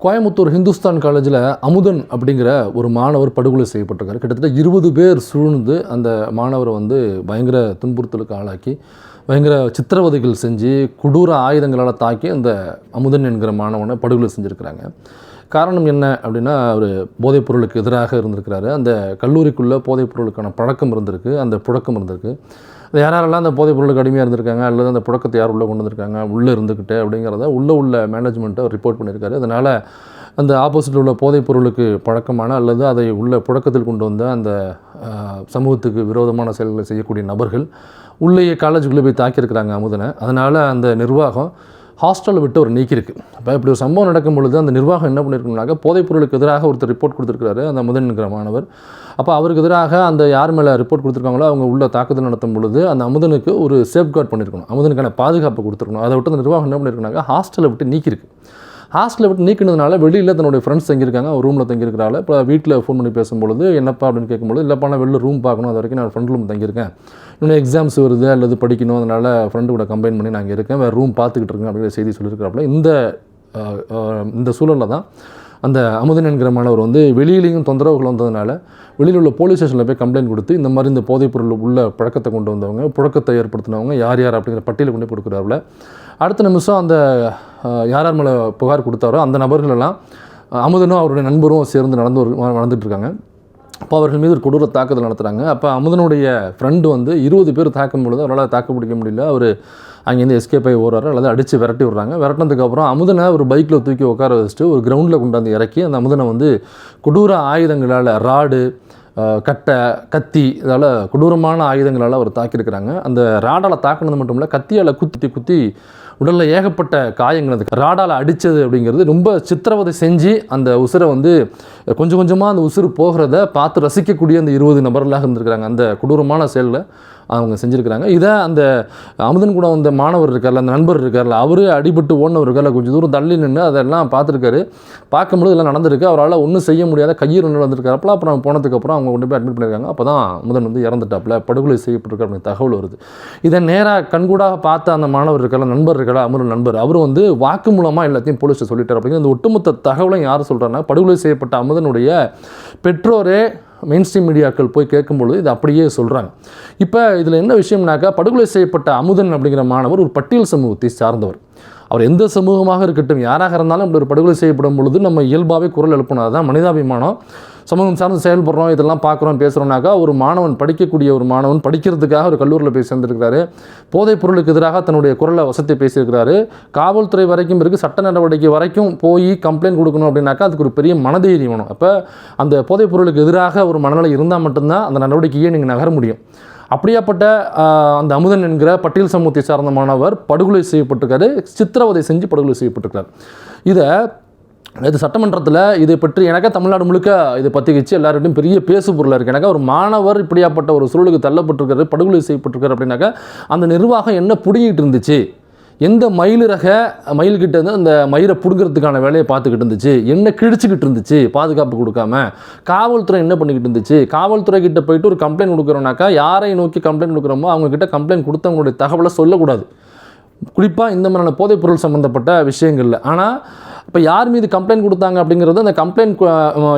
கோயம்புத்தூர் ஹிந்துஸ்தான் காலேஜில் அமுதன் அப்படிங்கிற ஒரு மாணவர் படுகொலை செய்யப்பட்டிருக்காரு. கிட்டத்தட்ட 20 பேர் சூழ்ந்து அந்த மாணவரை பயங்கர துன்புறுத்தலுக்கு ஆளாக்கி பயங்கர சித்திரவதைகள் செஞ்சு கொடூர ஆயுதங்களால் தாக்கி அந்த அமுதன் என்கிற மாணவனை படுகொலை செஞ்சுருக்கிறாங்க. காரணம் என்ன அப்படின்னா, அவர் போதைப் பொருளுக்கு எதிராக இருந்திருக்கிறாரு. அந்த கல்லூரிக்குள்ளே போதைப் பொருளுக்கான பழக்கம் இருந்திருக்கு, அந்த புழக்கம் இருந்திருக்கு. யாரெல்லாம் அந்த போதைப் பொருளுக்கு அடிமையாக இருந்திருக்காங்க அல்லது அந்த புழக்கத்தை யார் உள்ளே கொண்டு வந்திருக்காங்க உள்ளே இருந்துக்கிட்டு அப்படிங்கிறத உள்ள மேனேஜ்மெண்ட்டை ரிப்போர்ட் பண்ணியிருக்காரு. அதனால் அந்த ஆப்போசிட்டில் உள்ள போதைப் பொருளுக்கு பழக்கமான அல்லது அதை உள்ள புழக்கத்தில் கொண்டு வந்த அந்த சமூகத்துக்கு விரோதமான செயல்களை செய்யக்கூடிய நபர்கள் உள்ளேயே காலேஜுக்குள்ளே போய் தாக்கியிருக்கிறாங்க அமுதனை. அதனால் அந்த நிர்வாகம் ஹாஸ்டலை விட்டு ஒரு நீக்கியிருக்கு. இப்போ இப்படி ஒரு சம்பவம் நடக்கும் பொழுது அந்த நிர்வாகம் என்ன பண்ணியிருக்கணும்னாக்க, போதைப் பொருளுக்கு எதிராக ஒருத்தர் ரிப்போர்ட் கொடுத்துருக்காரு அந்த அமுதன் என்கிற மாணவர். அப்போ அவருக்கு எதிராக அந்த யார் மேலே ரிப்போர்ட் கொடுத்துருக்காங்களோ அவங்க உள்ள தாக்குதல் நடத்தும் பொழுது அந்த அமுதனுக்கு ஒரு சேஃப்கார்ட் பண்ணியிருக்கணும், அமுதனுக்கான பாதுகாப்பு கொடுத்துருக்கணும். அதை விட்டு அந்த நிர்வாகம் என்ன பண்ணியிருக்கனாக்கா ஹாஸ்டலை விட்டு நீக்கியிருக்கு. ஹாஸ்டலை விட்டு நீக்கினதுனால வெளியில் தன்னுடைய ஃப்ரெண்ட்ஸ் தங்கியிருக்காங்க, ஒரு ரூமில் தங்கியிருக்கிறாள். இப்போ வீட்டில் ஃபோன் பண்ணி பேசும்பொழுது என்னப்பா அப்படின்னு கேட்கும்போது, இல்லைப்பா நான் வெளில ரூம் பார்க்கணும், அது வரைக்கும் நான் ஃப்ரெண்ட் ரூம் தங்கியிருக்கேன், இன்னும் எக்ஸாம்ஸ் வருது அல்லது படிக்கணும், அதனால் ஃப்ரெண்டு கூட கம்பைன் பண்ணி நான் இங்கே இருக்கேன், வேறு ரூம் பார்த்துக்கிட்டு இருக்கேன் அப்படிங்கிற செய்தி சொல்லியிருக்கிறாப்புல. இந்த சூழலில் தான் அந்த அமுதன் என்கிற மாணவர் வெளியிலையும் தொந்தரவுகள் வந்ததுனால வெளியில் உள்ள போலீஸ் ஸ்டேஷனில் போய் கம்ப்ளைண்ட் கொடுத்து இந்த மாதிரி இந்த போதைப் பொருள் உள்ள பழக்கத்தை கொண்டு வந்தவங்க, புழக்கத்தை ஏற்படுத்தினவங்க யார் யார் அப்படிங்கிற பட்டியலை கொண்டு கொடுக்குறாப்புல. அடுத்த நிமிஷம் அந்த யார் மேலே புகார் கொடுத்தாரோ அந்த நபர்களெல்லாம் அமுதனும் அவருடைய நண்பரும் சேர்ந்து நடந்துகிட்ருக்காங்க. அப்போ அவர்கள் மீது ஒரு கொடூர தாக்குதல் நடத்துகிறாங்க. அப்போ அமுதனுடைய ஃப்ரெண்டு 20 பேர் தாக்கும் பொழுது அவரால் தாக்க பிடிக்க முடியல, அவர் அங்கேருந்து எஸ்கேப் ஆகி ஓடுறாரு அல்லது அடித்து விரட்டி விடுறாங்க. விரட்டினதுக்கப்புறம் அமுதனை ஒரு பைக்கில் தூக்கி உட்கார வச்சுட்டு ஒரு கிரவுண்டில் கொண்டாந்து இறக்கி அந்த அமுதனை கொடூர ஆயுதங்களால் ராடு, கட்டை, கத்தி, இதால் கொடூரமான ஆயுதங்களால் அவர் தாக்கியிருக்கிறாங்க. அந்த ராடால் தாக்கினது மட்டும் இல்லை, கத்தியால் குத்தி உடலில் ஏகப்பட்ட காயங்கள். அந்த ராடால் அடித்தது அப்படிங்கிறது ரொம்ப சித்திரவதை செஞ்சு அந்த உசுரை கொஞ்சம் கொஞ்சமாக அந்த உசுறு போகிறத பார்த்து ரசிக்கக்கூடிய அந்த 20 நபர்களாக இருந்திருக்கிறாங்க. அந்த கொடூரமான செயலில் அவங்க செஞ்சுருக்கிறாங்க. இதை அந்த அமுதன் கூட அந்த மாணவர் இருக்கார்ல, அந்த நண்பர் இருக்கார்ல, அவர் அடிபட்டு ஓடினவர் இருக்கார்ல, கொஞ்சம் தூரம் தள்ளி நின்று அதெல்லாம் பார்த்துருக்காரு. பார்க்கும்போது இதெல்லாம் நடந்திருக்கு. அவரால் ஒன்றும் செய்ய முடியாத கையில் ஒன்று வந்திருக்காப்புல. அப்புறம் போனதுக்கப்புறம் அவங்க கொண்டு போய் அட்மிட் பண்ணியிருக்காங்க. அப்போ தான் அமுதன் இறந்துட்டாப்புல, படுகொலை செய்யப்பட்டிருக்காரு அப்படின்னு தகவல் வருது. இதை நேராக கண்கூடாக பார்த்த அந்த மாணவர் இருக்கார்ல, நண்பர் இருக்கார்ல, அமுதன் நண்பர், அவர் வாக்கு மூலமாக எல்லாத்தையும் போலீஸை சொல்லிட்டார். அப்படிங்கிற இந்த ஒட்டுமொத்த தகவலையும் யார் சொல்கிறாங்கன்னா, படுகொலை செய்யப்பட்ட அமுதனுடைய பெற்றோரே மெயின் ஸ்ட்ரீம் மீடியாக்கள் போய் கேட்கும்பொழுது இது அப்படியே சொல்கிறாங்க. இப்போ இதில் என்ன விஷயம்னாக்கா, படுகொலை செய்யப்பட்ட அமுதன் அப்படிங்கிற மாணவர் ஒரு பட்டியல் சமூகத்தை சார்ந்தவர். அவர் எந்த சமூகமாக இருக்கட்டும், யாராக இருந்தாலும் அப்படி ஒரு படுகொலை செய்யப்படும் பொழுது நம்ம இயல்பாகவே குரல் எழுப்பணும். அதுதான் மனிதாபிமானம். சமூகம் சார்ந்து செயல்படுறோம், இதெல்லாம் பார்க்குறோம், பேசுகிறோம்னாக்கா, ஒரு மாணவன் படிக்கக்கூடிய ஒரு மாணவன் படிக்கிறதுக்காக ஒரு கல்லூரியில் போய் சேர்ந்துருக்கிறாரு, போதைப் பொருளுக்கு எதிராக தன்னுடைய குரலை வசதி பேசியிருக்கிறாரு, காவல்துறை வரைக்கும் இருக்குது, சட்ட நடவடிக்கை வரைக்கும் போய் கம்ப்ளைண்ட் கொடுக்கணும் அப்படின்னாக்கா அதுக்கு ஒரு பெரிய மனதைரியம் வேணும். அப்போ அந்த போதைப் பொருளுக்கு எதிராக ஒரு மனநிலை இருந்தால் மட்டும்தான் அந்த நடவடிக்கையை நீங்கள் நகர முடியும். அப்படியாப்பட்ட அந்த அமுதன் என்கிற பட்டியல் சமூகத்தை சார்ந்த மாணவர் படுகொலை செய்யப்பட்டிருக்காரு, சித்திரவதை செஞ்சு படுகொலை செய்யப்பட்டிருக்காரு. இதை இது சட்டமன்றத்தில் இதை பற்றி எனக்கு தமிழ்நாடு முழுக்க இதை பற்றி வச்சு எல்லார்கிட்டையும் பெரிய பேசு பொருளாக இருக்குது. எனக்கு ஒரு மாணவர் இப்படியாப்பட்ட ஒரு சூழலுக்கு தள்ளப்பட்டிருக்காரு, படுகொலை செய்யப்பட்டிருக்காரு அப்படின்னாக்கா அந்த நிர்வாகம் என்ன பிடிங்கிட்டு இருந்துச்சு, எந்த மயில்கிட்ட அந்த மயிரை பிடுங்கிறதுக்கான வேலையை பார்த்துக்கிட்டு இருந்துச்சு, என்ன கிழிச்சிக்கிட்டு இருந்துச்சு, பாதுகாப்பு கொடுக்காம காவல்துறை என்ன பண்ணிக்கிட்டு இருந்துச்சு. காவல்துறை கிட்ட போயிட்டு ஒரு கம்ப்ளைண்ட் கொடுக்குறோம்னாக்கா யாரை நோக்கி கம்ப்ளைண்ட் கொடுக்குறோமோ அவங்கக்கிட்ட கம்ப்ளைண்ட் கொடுத்தவங்களுடைய தகவலை சொல்லக்கூடாது, குறிப்பாக இந்த மாதிரியான போதைப் பொருள் சம்மந்தப்பட்ட விஷயங்களில். ஆனால் இப்போ யார் மீது கம்ப்ளைண்ட் கொடுத்தாங்க அப்படிங்கிறது, அந்த கம்ப்ளைண்ட்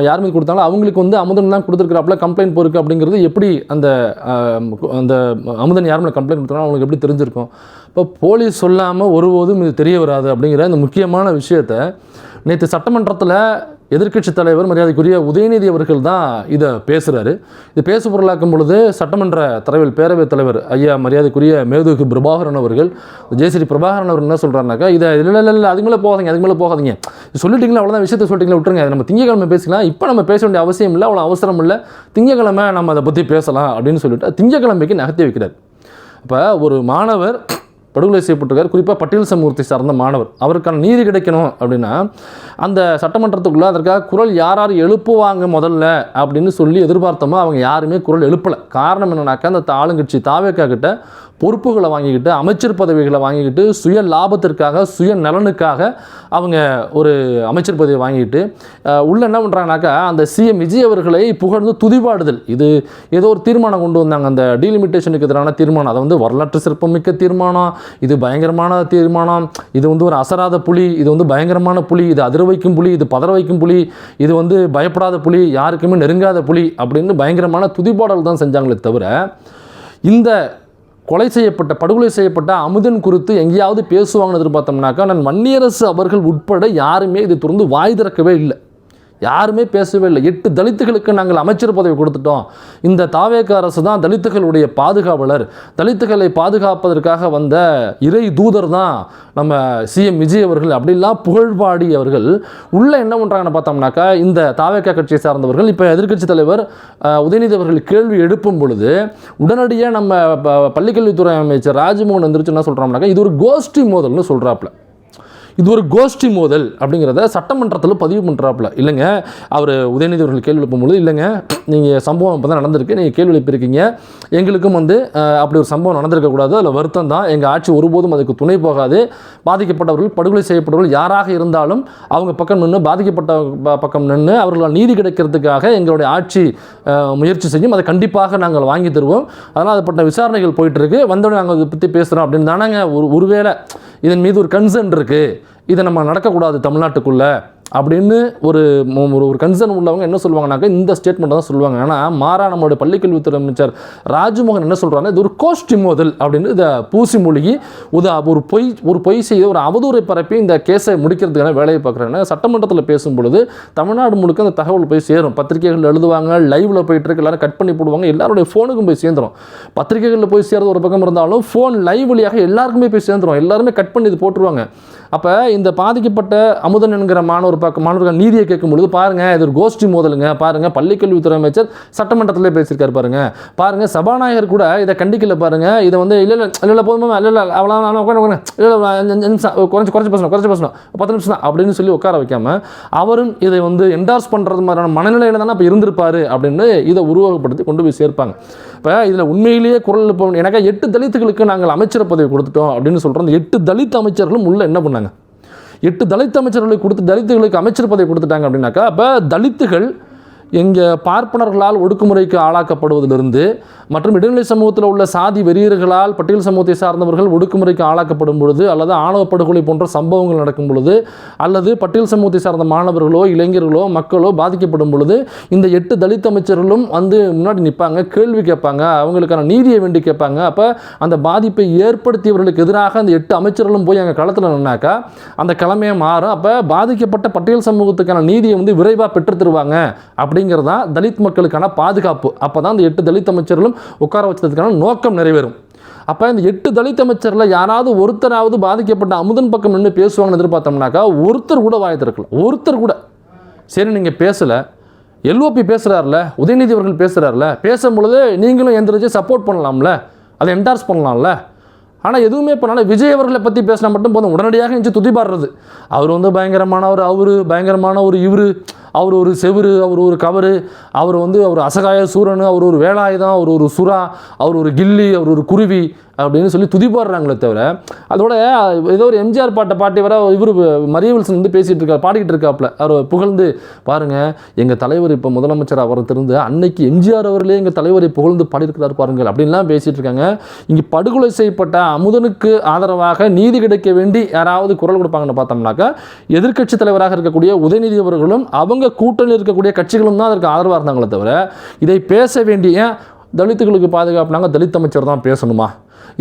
யார் மீது கொடுத்தாங்களோ அவங்களுக்கு அமுதன் தான் கொடுத்துருக்குறாப்புல கம்ப்ளைண்ட் போயிருக்கு அப்படிங்கிறது எப்படி அந்த அமுதன் யார் மேலே கம்ப்ளைண்ட் கொடுத்தாலும் அவங்களுக்கு எப்படி தெரிஞ்சிருக்கும். இப்போ போலீஸ் சொல்லாமல் ஒருபோதும் இது தெரிய வராது அப்படிங்கிற இந்த முக்கியமான விஷயத்தை நேற்று சட்டமன்றத்தில் எதிர்க்கட்சி தலைவர் மரியாதைக்குரிய உதயநிதி அவர்கள் தான் இதை பேசுகிறாரு. இது பேசு பொருளாக்கும் பொழுது சட்டமன்ற தலைவர் பேரவைத் தலைவர் ஐயா மரியாதைக்குரிய மேதகு பிரபாகரன் அவர்கள், ஜெயஸ்ரீ பிரபாகரன் அவர்கள் என்ன சொல்கிறாருனாக்கா, இதை இல்லை அதுக்கு மேலே போகாதீங்க சொல்லிட்டீங்களா, அவ்வளோதான் விஷயத்தை சொல்லிட்டீங்களா, விட்டுருங்க, அதை நம்ம திங்கக்கிழமை பேசிக்கலாம், இப்போ நம்ம பேச வேண்டிய அவசியம் இல்லை, அவ்வளோ அவசரம் இல்லை, திங்கக்கிழமை நம்ம அதை பற்றி பேசலாம் அப்படின்னு சொல்லிட்டு திங்கக்கிழமைக்கு நகர்த்தி வைக்கிறார். இப்போ ஒரு மாணவர் படுகொலை செய்யப்பட்டிருக்கார், குறிப்பாக பட்டியல் சமூகத்தை சார்ந்த மாணவர், அவருக்கான நீதி கிடைக்கணும் அப்படின்னா அந்த சட்டமன்றத்துக்குள்ளே அதற்காக குரல் யார் எழுப்புவாங்க முதல்ல அப்படின்னு சொல்லி எதிர்பார்த்தோமோ அவங்க யாருமே குரல் எழுப்பலை. காரணம் என்னன்னாக்கா, அந்த ஆளுங்கட்சி தாவேக்கா கிட்ட பொறுப்புகளை வாங்கிக்கிட்டு, அமைச்சர் பதவிகளை வாங்கிக்கிட்டு, சுய லாபத்திற்காக சுய நலனுக்காக அவங்க ஒரு அமைச்சர் பதவியை வாங்கிட்டு உள்ள என்ன பண்ணுறாங்கனாக்கா, அந்த சிஎம் விஜய் அவர்களை புகழ்ந்து துதிபாடுதல். இது ஏதோ ஒரு தீர்மானம் கொண்டு வந்தாங்க, அந்த டீலிமிட்டேஷனுக்கு எதிரான தீர்மானம், அதை வரலாற்று சிறப்புமிக்க தீர்மானம், இது பயங்கரமான தீர்மானம், இது வந்து ஒரு அசராத புலி, இது வந்து பயங்கரமான புலி, இது அதிர வைக்கும் புலி, இது பதற வைக்கும் புலி, இது வந்து பயப்படாத புலி, யாருக்குமே நெருங்காத புலி அப்படின்னு பயங்கரமான துதிப்பாடல் தான் செஞ்சாங்களே தவிர, இந்த படுகொலை செய்யப்பட்ட அமுதன் குறித்து எங்கேயாவது பேசுவாங்கன்னு எதிர்பார்த்தோம்னாக்கா நான் வன்னியரசு அவர்கள் உட்பட யாருமே இது தொடர்ந்து வாய் திறக்கவே இல்லை. யாருமே பேசவே இல்லை. 8 தலித்துகளுக்கு நாங்கள் அமைச்சர் பதவி கொடுத்துட்டோம், இந்த தாவேக அரசு தான் தலித்துகளுடைய பாதுகாவலர், தலித்துகளை பாதுகாப்பதற்காக வந்த இறை தூதர் தான் நம்ம சிஎம் விஜய் அவர்கள் அப்படிலாம் புகழ்பாடி அவர்கள் உள்ள என்ன பண்ணுறாங்கன்னு பார்த்தோம்னாக்கா, இந்த தாவேக கட்சியை சார்ந்தவர்கள் இப்போ எதிர்க்கட்சி தலைவர் உதயநிதி அவர்கள் கேள்வி எழுப்பும் பொழுது உடனடியாக நம்ம பள்ளிக்கல்வித்துறை அமைச்சர் ராஜ்மோகன் வந்துருச்சு என்ன சொல்கிறோம்னாக்கா, இது ஒரு கோஷ்டி மோதல்னு சொல்கிறாப்புல. இது ஒரு கோஷ்டி மோதல் அப்படிங்கிறத சட்டமன்றத்தில் பதிவு பண்ணுறாப்புல. இல்லைங்க, அவர் உதயநிதி அவர்கள் கேள்வி எழுப்பும்பொழுது, இல்லைங்க நீங்கள் சம்பவம் இப்போ தான் நடந்திருக்கு, நீங்கள் கேள்வி எழுப்பியிருக்கீங்க, எங்களுக்கும் வந்து அப்படி ஒரு சம்பவம் நடந்திருக்கக்கூடாது, அதில் வருத்தம் தான், எங்கள் ஆட்சி ஒருபோதும் அதுக்கு துணை போகாது, பாதிக்கப்பட்டவர்கள் படுகொலை செய்யப்பட்டவர்கள் யாராக இருந்தாலும் அவங்க பக்கம் நின்று, பாதிக்கப்பட்ட பக்கம் நின்று அவர்களால் நீதி கிடைக்கிறதுக்காக எங்களுடைய ஆட்சி முயற்சி செய்யும், அதை கண்டிப்பாக நாங்கள் வாங்கி தருவோம், அதனால் அதை பட்ட விசாரணைகள் போயிட்டுருக்கு, வந்தோடனே நாங்கள் அதை பற்றி பேசுகிறோம் அப்படின்னு தானேங்க. ஒருவேளை இதன் மீது ஒரு கன்சர்ன் இருக்குது, இதை நம்ம நடக்கக்கூடாது தமிழ்நாட்டுக்குள்ளே அப்படின்னு ஒரு கன்சர்ன் உள்ளவங்க என்ன சொல்லுவாங்கனாக்கா இந்த ஸ்டேட்மெண்ட் தான் சொல்லுவாங்க. ஆனால் மாறா நம்மளுடைய பள்ளிக்கல்வித்துறை அமைச்சர் ராஜ்மோகன் என்ன சொல்கிறாங்க, இது ஒரு கோஷ்டி மோதல் அப்படின்னு இதை பூசி மூழ்கி ஒரு பொய் செய்து ஒரு அவதூறை பரப்பி இந்த கேஸை முடிக்கிறதுக்கான வேலையை பார்க்குறாங்க. சட்டமன்றத்தில் பேசும்பொழுது தமிழ்நாடு முழுக்க அந்த தகவல் போய் சேரும், பத்திரிகைகள் எழுதுவாங்க, லைவில் போயிட்டு இருக்கு, எல்லாரும் கட் பண்ணி போடுவாங்க, எல்லாருடைய ஃபோனுக்கும் போய் சேர்ந்துடும். பத்திரிகைகளில் போய் சேர்றது ஒரு பக்கம் இருந்தாலும் ஃபோன் லைவ் வழியாக எல்லாருக்குமே போய் சேர்ந்துடும், எல்லாருமே கட் பண்ணி இது போட்டுருவாங்க. அப்போ இந்த பாதிக்கப்பட்ட அமுதன் என்கிற மாணவர்கள் நீதியை கேட்கும் பொழுது பாருங்கள், இது ஒரு கோஷ்டி மோதலுங்க, பாருங்கள் பள்ளிக்கல்வித்துறை அமைச்சர் சட்டமன்றத்திலே பேசியிருக்காரு, பாருங்கள் சபாநாயகர் கூட இதை கண்டிக்கல, பாருங்கள் இதை வந்து இல்லை போதுமா, இல்லை அவ்வளோ குறைச்சி பேசணும் 10 நிமிஷம் தான் அப்படின்னு சொல்லி உட்கார வைக்காம அவரும் இதை வந்து என்டார்ஸ் பண்ணுறது மாதிரியான மனநிலையில் தானே இப்போ இருந்திருப்பார் அப்படின்னு இதை உருவகப்படுத்தி கொண்டு போய் சேர்ப்பாங்க. இப்போ இதில் உண்மையிலேயே குரல் இப்போ எனக்கு 8 தலித்துகளுக்கு நாங்கள் அமைச்சர் பதவி கொடுத்துட்டோம் அப்படின்னு சொல்கிறோம். அந்த 8 தலித் அமைச்சர்களும் உள்ள என்ன பண்ணாங்க, 8 தலித் அமைச்சர்களை கொடுத்து தலித்துகளுக்கு அமைச்சர் பதவி கொடுத்துட்டாங்க அப்படின்னாக்கா, அப்போ தலித்துகள் எங்கே பார்ப்பனர்களால் ஒடுக்குமுறைக்கு ஆளாக்கப்படுவதிலிருந்து மற்றும் இடைநிலை சமூகத்தில் உள்ள சாதி வெறியர்களால் பட்டியல் சமூகத்தை சார்ந்தவர்கள் ஒடுக்குமுறைக்கு ஆளாக்கப்படும் பொழுது, அல்லது ஆணவ படுகொலை போன்ற சம்பவங்கள் நடக்கும் பொழுது, அல்லது பட்டியல் சமூகத்தை சார்ந்த மாணவர்களோ இளைஞர்களோ மக்களோ பாதிக்கப்படும் பொழுது இந்த 8 தலித் அமைச்சர்களும் வந்து முன்னாடி நிற்பாங்க, கேள்வி கேட்பாங்க, அவங்களுக்கான நீதியை வேண்டி கேட்பாங்க. அப்போ அந்த பாதிப்பை ஏற்படுத்தியவர்களுக்கு எதிராக அந்த 8 அமைச்சர்களும் போய் அங்கே களத்தில் நின்னாக்கா அந்த கிழமையை மாறும். அப்போ பாதிக்கப்பட்ட பட்டியல் சமூகத்துக்கான நீதியை வந்து விரைவாக பெற்று தருவாங்க அப்படிங்கிறதா தலித் மக்களுக்கான பாதுகாப்பு. அப்போ தான் அந்த 8 தலித் அமைச்சர்களும் உட்கார வச்சதுக்கான நோக்கம் நிறைவேறும். அப்போ இந்த 8 தலித் அமைச்சரில் யாராவது ஒருத்தராவது பாதிக்கப்பட்ட அமுதன் பக்கம் நின்று பேசுவாங்கன்னு எதிர்பார்த்தோம்னாக்கா ஒருத்தர் கூட வாய் திறக்கல, ஒருத்தர் கூட. சரி நீங்கள் பேசலை, எல்ஓபி பேசுகிறார்ல, உதயநிதி அவர்கள் பேசுகிறார்ல, பேசும்பொழுது நீங்களும் எந்திரிச்சு சப்போர்ட் பண்ணலாம்ல, அதை என்டார்ஸ் பண்ணலாம்ல. ஆனால் எதுவுமே பண்ணால விஜய் அவர்களை பற்றி பேசினா மட்டும் போதும் உடனடியாக இஞ்சி துதிப்பாடுறது, அவர் வந்து பயங்கரமானவர், அவர் பயங்கரமான ஒரு இவர், அவர் ஒரு செவுரு, அவர் ஒரு கவரு, அவர் வந்து அவர் அசகாய சூரனு, அவர் ஒரு வேலாயுதம், அவர் ஒரு சுறா, அவர் ஒரு கில்லி, அவர் ஒரு குருவி அப்படின்னு சொல்லி துதிப்பாடுறாங்களே தவிர, அதோட ஏதோ ஒரு எம்ஜிஆர் பாட்டி வர இவர் மரியவில்சன் வந்து பேசிகிட்டு இருக்கார், பாடிக்கிட்டு இருக்காப்புல, அவர் புகழ்ந்து பாருங்கள் எங்கள் தலைவர் இப்போ முதலமைச்சர் அவர் திருந்து அன்னைக்கு எம்ஜிஆர் அவர்களே எங்கள் தலைவரை புகழ்ந்து பாடியிருக்கிறார் பாருங்கள் அப்படின்லாம் பேசிகிட்டு இருக்காங்க. இங்கே படுகொலை செய்யப்பட்ட அமுதனுக்கு ஆதரவாக நீதி கிடைக்க வேண்டி யாராவது குரல் கொடுப்பாங்கன்னு பார்த்தோம்னாக்கா எதிர்க்கட்சி தலைவராக இருக்கக்கூடிய உதயநிதி அவர்களும் அவங்க கூட்டணியில் இருக்கக்கூடிய கட்சிகளும் தான் அதற்கு ஆதரவாக இருந்தாங்களே தவிர, இதை பேச வேண்டிய தலித்துகளுக்கு பாதுகாப்புனாங்க தலித் அமைச்சர் தான் பேசணுமா,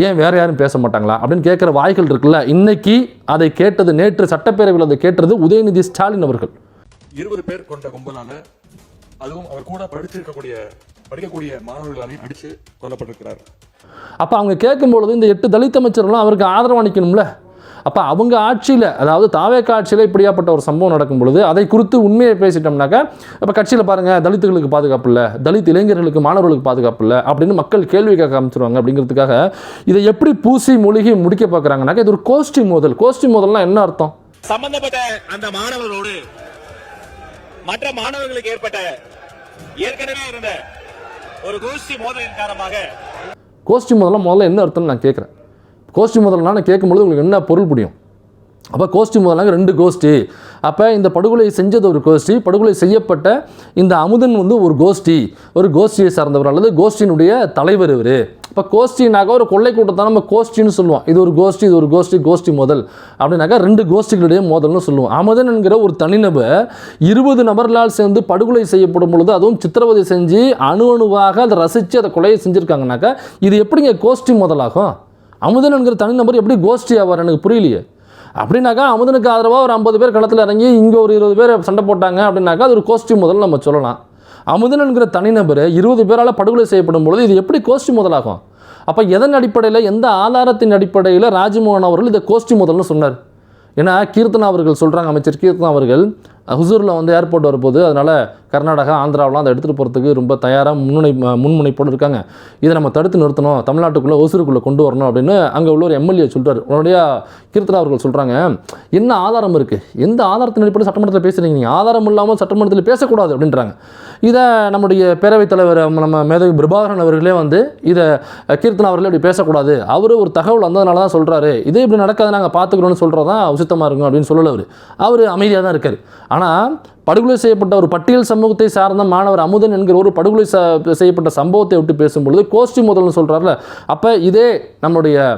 ஏன் வேறு யாரும் பேச மாட்டாங்களா அப்படின்னு கேட்குற வாய்கள் இருக்குல்ல. இன்னைக்கு அதை கேட்டது, நேற்று சட்டப்பேரவையில் அதை கேட்டது உதயநிதி ஸ்டாலின் அவர்கள். 20 பேர் கொண்ட கும்பலான, அதுவும் அவர் கூட படிக்கக்கூடிய மாணவர்களாலையும் அடித்து கொல்லப்பட்டிருக்கிறார். அப்போ அவங்க கேட்கும்பொழுது இந்த 8 தலித் அமைச்சர்களும் அவருக்கு ஆதரவு அளிக்கணும்ல. அப்போ அவங்க ஆட்சியில், அதாவது தாவேக ஆட்சியில் இப்படியாப்பட்ட ஒரு சம்பவம் நடக்கும் பொழுது அதை குறித்து உண்மையை பேசிட்டோம்னாக்கா, இப்போ கட்சியில் பாருங்கள் தலித்துகளுக்கு பாதுகாப்பு இல்லை, தலித் இளைஞர்களுக்கு மாணவர்களுக்கு பாதுகாப்பு இல்லை அப்படின்னு மக்கள் கேள்வி கேட்க ஆரம்பிச்சிருவாங்க. அப்படிங்கிறதுக்காக இதை எப்படி பூசி மூழ்கி முடிக்க பார்க்குறாங்கனாக்கா இது ஒரு கோஷ்டி மோதல். கோஷ்டி மோதல்னா என்ன அர்த்தம்? சம்பந்தப்பட்ட அந்த மாணவர்களோடு மற்ற மாணவர்களுக்கு ஏற்பட்ட ஏற்கனவே இருந்த ஒரு கோஷ்டி மோதலின் காரணமாக. கோஷ்டி மோதலாம் முதல்ல என்ன அர்த்தம்னு நான் கேட்குறேன். கோஷ்டி முதல்னா நான் கேட்கும்பொழுது உங்களுக்கு என்ன பொருள் புரியும்? அப்போ கோஷ்டி முதலாக 2 கோஷ்டி. அப்போ இந்த படுகொலை செஞ்சது ஒரு கோஷ்டி, படுகொலை செய்யப்பட்ட இந்த அமுதன் வந்து ஒரு கோஷ்டியை சார்ந்தவர் அல்லது கோஷ்டியினுடைய தலைவர் இவர். இப்போ கோஷ்டினாக்கா ஒரு கொள்ளை கூட்டத்தை நம்ம கோஷ்டின்னு சொல்லுவோம். இது ஒரு கோஷ்டி மோதல் அப்படின்னாக்கா 2 கோஷ்டிகளுடைய மோதல்னு சொல்லுவோம். அமுதன் என்கிற ஒரு தனிநபர் 20 நபர்களால் சேர்ந்து படுகொலை செய்யப்படும் பொழுது, அதுவும் சித்திரவதை செஞ்சு அணுவாக அதை ரசித்து அதை கொலையை செஞ்சுருக்காங்கனாக்கா இது எப்படிங்க கோஷ்டி மோதலாகும்? அமுதன் என்கிற தனிநபர் எப்படி கோஷ்டி ஆவார்? எனக்கு புரியலையே. அப்படின்னாக்கா அமுதனுக்கு ஆதரவாக ஒரு 50 பேர் களத்தில் இறங்கி இங்கே ஒரு 20 பேர் சண்டை போட்டாங்க அப்படின்னாக்கா அது ஒரு கோஷ்டி முதல் நம்ம சொல்லலாம். அமுதன் என்கிற தனிநபர் 20 பேரால் படுகொலை செய்யப்படும் பொழுது இது எப்படி கோஷ்டி முதலாகும்? அப்போ எதன் அடிப்படையில், எந்த ஆதாரத்தின் அடிப்படையில் ராஜ்மோகன் அவர்கள் இதை கோஷ்டி முதல்னு சொன்னார்? ஏன்னா கீர்த்தனா அவர்கள் சொல்கிறாங்க, அமைச்சர் கீர்த்தனா அவர்கள் ஹுசூரில் வந்து ஏர்போர்ட் வரப்போகுது, அதனால் கர்நாடகா ஆந்திராவெலாம் அதை எடுத்துகிட்டு போகிறதுக்கு ரொம்ப தயாராக முன்முனைப்போடு இருக்காங்க. இதை நம்ம தடுத்து நிறுத்தணும், தமிழ்நாட்டுக்குள்ளே ஒசூருக்குள்ளே கொண்டு வரணும் அப்படின்னு அங்கே உள்ள ஒரு எம்எல்ஏ சொல்கிறார். உடனடியா கீர்த்தனா அவர்கள் சொல்கிறாங்க, என்ன ஆதாரம் இருக்குது, எந்த ஆதாரத்தின் அடிப்படையில் சட்டமன்றத்தில் பேசுகிறீங்க, நீங்கள் ஆதாரம் இல்லாமல் சட்டமன்றத்தில் பேசக்கூடாது அப்படின்றாங்க. இதை நம்முடைய பேரவைத் தலைவர் நம்ம மேதகு பிரபாகரன் அவர்களே வந்து இதை கீர்த்தனா அவர்களே இப்படி பேசக்கூடாது, அவர் ஒரு தகவல் வந்ததுனால தான் சொல்கிறாரு, இதே இப்படி நடக்காது நாங்கள் பார்த்துக்கிறோன்னு சொல்கிறது தான் உசித்தமாக இருக்கும் அப்படின்னு சொல்லல. அவர் அமைதியாக தான் இருக்கார். ஆனால் படுகொலை செய்யப்பட்ட ஒரு பட்டியல் சமூகத்தை சார்ந்த மாணவர் அமுதன் என்கிற ஒரு படுகொலை செய்யப்பட்ட சம்பவத்தை விட்டு பேசும்பொழுது கோஷ்டி முதல்னு சொல்கிறார்ல, அப்போ இதே நம்முடைய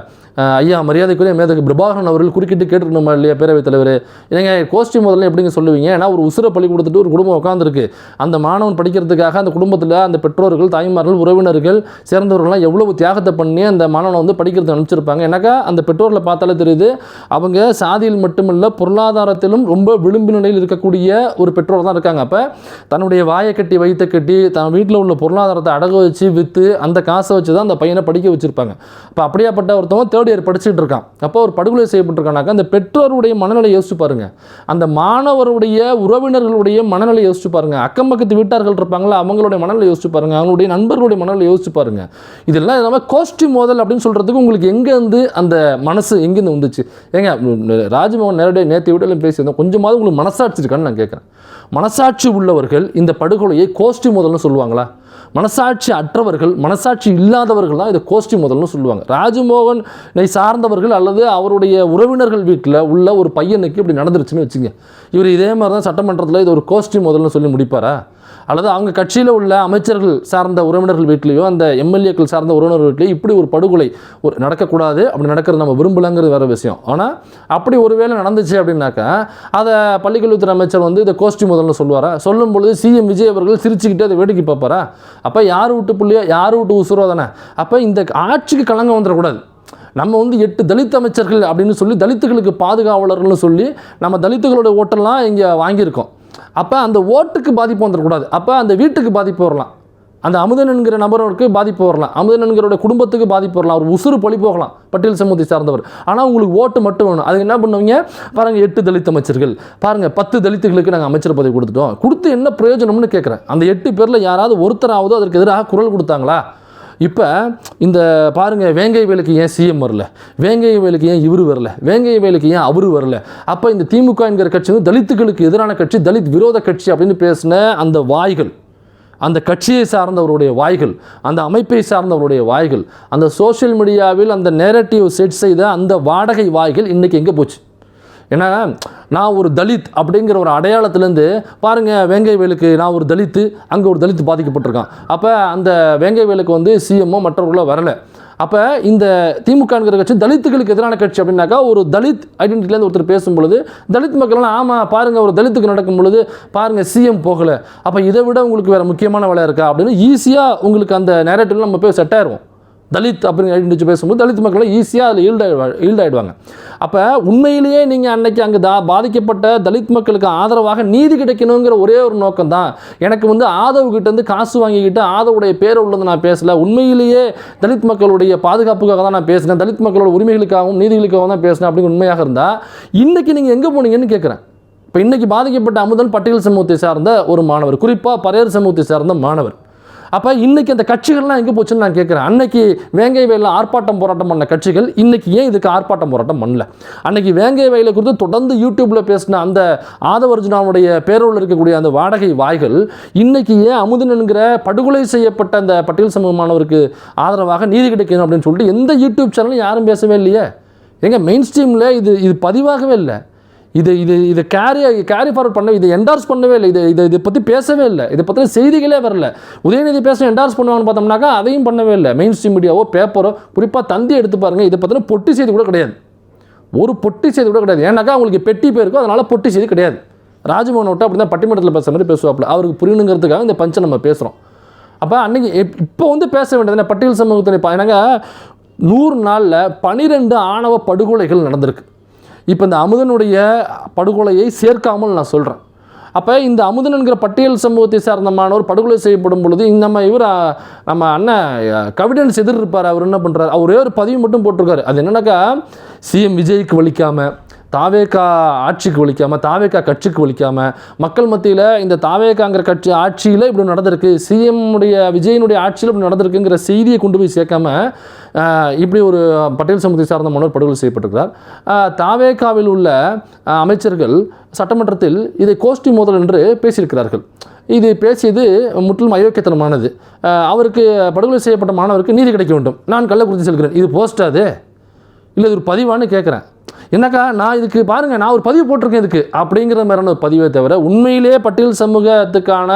ஐயா மரியாதைக்குரிய மேதகு பிரபாகரன் அவர்கள் குறுக்கிட்டு கேட்டுருக்கணுமா இல்லையா பேரவைத் தலைவர், ஏங்க கோஷ்டி முதல்ல எப்படிங்க சொல்லுவீங்க? ஏன்னா ஒரு உசுரை பள்ளி கொடுத்துட்டு ஒரு குடும்பம் உட்காந்துருக்கு, அந்த மாணவன் படிக்கிறதுக்காக அந்த குடும்பத்தில் அந்த பெற்றோர்கள், தாய்மார்கள், உறவினர்கள் சேர்ந்தவர்கள்லாம் எவ்வளவு தியாகத்தை பண்ணி அந்த மாணவனை வந்து படிக்கிறது அனுப்பிச்சிருப்பாங்க. ஏன்னாக்கா அந்த பெற்றோர்களை பார்த்தாலே தெரியுது, அவங்க சாதியில் மட்டுமில்லை பொருளாதாரத்திலும் ரொம்ப விளிம்பு நிலையில் இருக்கக்கூடிய ஒரு பெற்றோர் தான் இருக்காங்க. அப்போ தன்னுடைய வாயை கட்டி வைத்த கட்டி தன் வீட்டில் உள்ள பொருளாதாரத்தை அடகு வச்சு விற்று அந்த காசை வச்சு தான் அந்த பையனை படிக்க வச்சுருப்பாங்க. அப்போ அப்படியாப்பட்ட ஒருத்தவங்க 3rd இயர் படிச்சுட்டு இருக்கான். அப்போ ஒரு படுகொலை செய்யப்பட்டிருக்கானாக்கா அந்த பெற்றோருடைய மனநிலை யோசிச்சு பாருங்க, அந்த மாணவருடைய உறவினர்களுடைய மனநிலை யோசிச்சு பாருங்க, அக்கம் பக்கத்து வீட்டார்கள் இருப்பாங்களா அவங்களுடைய மனநிலை யோசிச்சு பாருங்க, அவங்களுடைய நண்பர்களுடைய மனநிலை யோசிச்சு பாருங்க. இதெல்லாம் இல்லாமல் கோஷ்டி மோதல் அப்படின்னு சொல்றதுக்கு உங்களுக்கு எங்கேருந்து அந்த மனசு எங்கேருந்து வந்துச்சு? ஏங்க ராஜ்மோகன் நேரடியாக நேற்று வீட்டில் பேசியிருந்தோம், கொஞ்சமாவது உங்களுக்கு மனசாட்சி இருக்கான்னு நான் கேட்குறேன். மனசாட்சி உள்ளவர்கள் இந்த படுகொலையை கோஷ்டி மோதல்னு சொல்லுவாங்களா? மனசாட்சி அற்றவர்கள், மனசாட்சி இல்லாதவர்கள் தான் இதை கோஷ்டி முதல்னு சொல்லுவாங்க. ராஜ்மோகனை சார்ந்தவர்கள் அல்லது அவருடைய உறவினர்கள் வீட்டில் உள்ள ஒரு பையனுக்கு இப்படி நடந்துருச்சுன்னு வச்சுங்க, இவர் இதே மாதிரி தான் சட்டமன்றத்தில் இது ஒரு கோஷ்டி முதல்னு சொல்லி முடிப்பாரா? அல்லது அவங்க கட்சியில் உள்ள அமைச்சர்கள் சார்ந்த உறவினர்கள் வீட்லேயோ அந்த எம்எல்ஏக்கள் சார்ந்த உறவினர்கள் வீட்லேயோ இப்படி ஒரு படுகொலை நடக்கக்கூடாது, அப்படி நடக்கிறது நம்ம விரும்பலைங்கிறது வேறு விஷயம். ஆனால் அப்படி ஒருவேளை நடந்துச்சு அப்படின்னாக்கா அதை பள்ளிக்கல்வித்துறை அமைச்சர் வந்து இதை கோஷ்டி முதல்னு சொல்லுவாரா? சொல்லும் பொழுது சிஎம் விஜய் அவர்கள் சிரிச்சுக்கிட்டே அதை வேடிக்கை பார்ப்பாரா? அப்போ யார் விட்டு புள்ளியோ யார் விட்டு உசுரோ தானே. அப்போ இந்த ஆட்சிக்கு களங்கம் வந்துடக்கூடாது. நம்ம வந்து 8 தலித் அமைச்சர்கள் அப்படின்னு சொல்லி தலித்துகளுக்கு பாதுகாவலர்கள்னு சொல்லி நம்ம தலித்துகளோட ஓட்டெல்லாம் இங்கே வாங்கியிருக்கோம். அப்போ அந்த ஓட்டுக்கு பாதிப்பு வந்துடக்கூடாது. அப்போ அந்த வீட்டுக்கு பாதிப்பு வரலாம், அந்த அமுதன் என்கிற நபருக்கு பாதிப்பு வரலாம், அமுதன் என்கிற குடும்பத்துக்கு பாதிப்பு வரலாம், ஒரு உசுறு பழி போகலாம் பட்டியல் சமூகத்தை சார்ந்தவர். ஆனால் உங்களுக்கு ஓட்டு மட்டும் வேணும். அதுக்கு என்ன பண்ணுவீங்க பாருங்கள், 8 தலித் அமைச்சர்கள் பாருங்கள், 10 தலித்துகளுக்கு நாங்கள் அமைச்சர் பதவி கொடுத்துட்டோம், கொடுத்து என்ன பிரயோஜனம்னு கேட்குறேன். அந்த 8 பேரில் யாராவது ஒருத்தராவது அதற்கு எதிராக குரல் கொடுத்தாங்களா? இப்போ இந்த பாருங்கள், வேங்கை வேலுக்கு ஏன் சிஎம் வரல, வேங்கை வேலுக்கு ஏன் இவர் வரல, வேங்கை வேலுக்கு ஏன் அவரு வரல? அப்போ இந்த திமுக என்கிற கட்சி வந்து தலித்துகளுக்கு எதிரான கட்சி, தலித் விரோத கட்சி அப்படின்னு பேசின அந்த வாய்கள், அந்த கட்சியை சார்ந்தவருடைய வாய்கள், அந்த அமைப்பை சார்ந்தவருடைய வாய்கள், அந்த சோஷியல் மீடியாவில் அந்த நேரட்டிவ் செட் செய்த அந்த வாடகை வாய்கள் இன்றைக்கி எங்கே போச்சு? ஏன்னா நான் ஒரு தலித் அப்படிங்கிற ஒரு அடையாளத்துலேருந்து பாருங்கள், வேங்கை வேலுக்கு நான் ஒரு தலித்து, அங்கே ஒரு தலித்து பாதிக்கப்பட்டிருக்கான், அப்போ அந்த வேங்கை வேலுக்கு வந்து சிஎம்மோ மற்றவர்களோ வரலை. அப்போ இந்த திமுகங்கிற கட்சி தலித்துகளுக்கு எதிரான கட்சி அப்படின்னாக்கா ஒரு தலித் ஐடென்டிட்டிலேருந்து ஒருத்தர் பேசும்பொழுது தலித் மக்கள்லாம் ஆமாம் பாருங்கள் ஒரு தலித்துக்கு நடக்கும் பொழுது பாருங்கள் சிஎம் போகலை, அப்போ இதை விட உங்களுக்கு வேறு முக்கியமான வேலை இருக்கா அப்படின்னு ஈஸியாக உங்களுக்கு அந்த நேரட்டிவில் நம்ம போய் செட் ஆயிடுவோம். தலித் அப்படின்னு ஐடென்டிட்டி பேசும்போது தலித் மக்கள் ஈஸியாக அதில் ஈல்டாயிடுவாங்க. அப்போ உண்மையிலேயே நீங்கள் அன்னைக்கு அங்கே பாதிக்கப்பட்ட தலித் மக்களுக்கு ஆதரவாக நீதி கிடைக்கணுங்கிற ஒரே ஒரு நோக்கம் தான். எனக்கு வந்து ஆதவுகிட்டேருந்து காசு வாங்கிக்கிட்டு ஆதவுடைய பேரை உள்ளது நான் பேசலை, உண்மையிலேயே தலித் மக்களுடைய பாதுகாப்புக்காக தான் நான் பேசினேன், தலித் மக்களோட உரிமைகளுக்காகவும் நீதிகளுக்காகவும் தான் பேசினேன் அப்படிங்கிற உண்மையாக இருந்தால் இன்றைக்கி நீங்கள் எங்கே போனீங்கன்னு கேட்குறேன். இப்போ இன்றைக்கி பாதிக்கப்பட்ட அமுதன் பட்டியல் சமூகத்தை சார்ந்த ஒரு மாணவர், குறிப்பாக பரையர் சமூகத்தை சார்ந்த மாணவர். அப்போ இன்றைக்கி அந்த கட்சிகள்லாம் எங்கே போச்சுன்னு நான் கேட்குறேன். அன்னைக்கு வேங்கை வயலில் ஆர்ப்பாட்டம் போராட்டம் பண்ண கட்சிகள் இன்றைக்கி ஏன் இதுக்கு ஆர்ப்பாட்டம் போராட்டம் பண்ணல? அன்றைக்கி வேங்கை வயலை குறித்து தொடர்ந்து யூடியூப்பில் பேசின அந்த ஆதவர்ஜுனாவுடைய பேரோவில் இருக்கக்கூடிய அந்த வாடகை வாய்கள் இன்றைக்கி ஏன் அமுதன் என்கிற படுகொலை செய்யப்பட்ட அந்த பட்டியல் சமூக மாணவருக்கு ஆதரவாக நீதி கிடைக்கணும் அப்படின்னு சொல்லிட்டு எந்த யூடியூப் சேனலும் யாரும் பேசவே இல்லையே. எங்க மெயின் ஸ்ட்ரீமில் இது பதிவாகவே இல்லை. இதை கேரி ஃபார்வர்ட் பண்ணவே, இதை என்டார்ஸ் பண்ணவே இல்லை. இதை பற்றி பேசவே இல்லை. இதை பற்றின செய்திகளே வரல. உதயநிதி பேச என்டார்ஸ் பண்ணுவாங்கன்னு பார்த்தோம்னாக்கா அதையும் பண்ணவே இல்லை. மெயின் ஸ்ட்ரீம் மீடியாவோ பேப்பரோ குறிப்பாக தந்தி எடுத்து பாருங்கள், இதை பற்றின பொட்டி செய்தி கூட கிடையாது. ஒரு பொட்டி செய்தி கூட கிடையாது. ஏன்னாக்கா அவங்களுக்கு பெட்டி பேருக்கும், அதனால் பொட்டி செய்தி கிடையாது. ராஜ்மோகன் விட்டு அப்படி தான் பட்டிமன்றத்தில் பேசுகிற மாதிரி பேசுவாப்புல. அவருக்கு புரியணுங்கிறதுக்காக இந்த பஞ்சை நம்ம பேசுகிறோம். அப்போ அன்றைக்கி இப்போ வந்து பேச வேண்டியது பட்டியல் சமூகத்தினை என்னங்க 100 நாளில் 12 ஆணவ படுகொலைகள் நடந்திருக்கு. இப்போ இந்த அமுதனுடைய படுகொலையை சேர்க்காமல் நான் சொல்கிறேன். அப்போ இந்த அமுதன் என்கிற பட்டியல் சமூகத்தை சார்ந்த மாணவர் படுகொலை செய்யப்படும் பொழுது நம்ம அண்ணன் கவிடன்ஸ் எதிர்ப்பார். அவர் என்ன பண்ணுறாரு, அவரே ஒரு பதிவு மட்டும் போட்டிருக்காரு. அது என்னன்னாக்கா சிஎம் விஜய்க்கு வலிக்காமல், தாவேகா ஆட்சிக்கு வலிக்காமல், தாவேகா கட்சிக்கு வலிக்காமல், மக்கள் மத்தியில் இந்த தாவேகாங்கிற கட்சி ஆட்சியில் இப்படி நடந்திருக்கு, விஜயனுடைய ஆட்சியில் இப்படி நடந்திருக்குங்கிற செய்தியை கொண்டு போய் சேர்க்காம இப்படி ஒரு பட்டியல் சமூகத்தை சார்ந்த மாணவர் படுகொலை செய்யப்பட்டிருக்கிறார். தாவேகாவில் உள்ள அமைச்சர்கள் சட்டமன்றத்தில் இதை கோஷ்டி மோதல் என்று பேசியிருக்கிறார்கள். இது பேசியது முற்றிலும் அயோக்கியத்தனமானது. அவருக்கு படுகொலை செய்யப்பட்ட மாணவருக்கு நீதி கிடைக்க வேண்டும். நான் கள்ளக்குறிச்சி செல்கிறேன். இது போஸ்டாது இல்லை, இது ஒரு பதிவான்னு கேட்குறேன். என்னக்கா நான் இதுக்கு பாருங்கள், நான் ஒரு பதிவு போட்டிருக்கேன் இதுக்கு அப்படிங்கிற மாதிரியான ஒரு பதிவை தவிர உண்மையிலே பட்டியல் சமூகத்துக்கான